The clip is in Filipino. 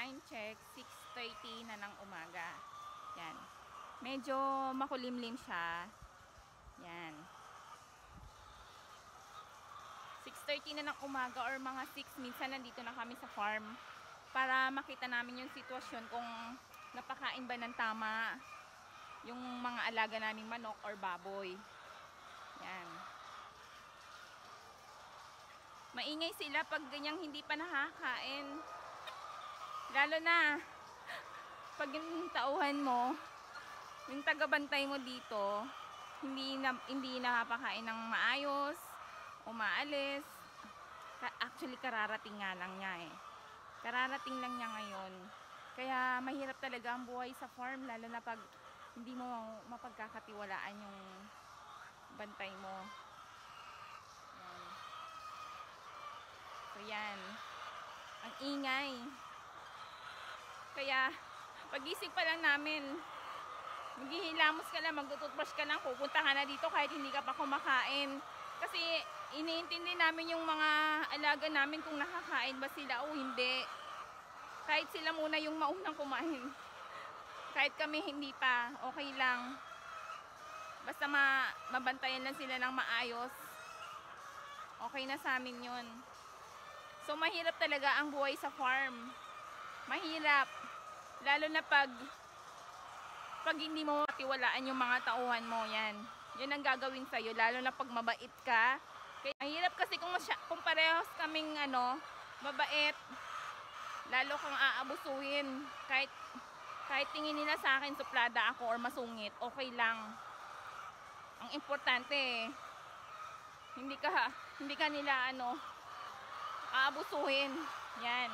time check, 6:30 na ng umaga. Yan. Medyo makulimlim siya. Yan. 6:30 na ng umaga or mga 6, minsan nandito na kami sa farm para makita namin yung sitwasyon kung napakain ba ng tama yung mga alaga naming manok or baboy. Yan. Maingay sila pag ganyang hindi pa nakakain. Lalo na pag yung tauhan mo, yung tagabantay mo dito, hindi nakapakain ng maayos, umaalis. Actually, kararating nga lang niya eh. Kararating lang niya ngayon. Kaya mahirap talaga ang buhay sa farm, lalo na pag hindi mo mapagkakatiwalaan yung bantay mo. Yan. So yan. Ang ingay. Kaya pagising pa lang namin, maghihilamos ka lang, magtututbrush ka lang, pupunta ka na dito kahit hindi ka pa kumakain. Kasi iniintindi namin yung mga alaga namin kung nakakain ba sila o hindi. Kahit sila muna yung maunang kumain. Kahit kami hindi pa, okay lang. Basta mabantayan lang sila ng maayos. Okay na sa amin yun. So mahirap talaga ang buhay sa farm. Mahirap. Lalo na pag hindi mo matiwalaan yung mga tauhan mo, yan. Yun ang gagawin sa'yo, lalo na pag mabait ka. Kaya mahirap kasi kung parehas kaming mabait, lalo kang aabusuhin. Kahit tingin nila sa akin suplada ako or masungit, okay lang. Ang importante, hindi ka nila aabusuhin. Yan.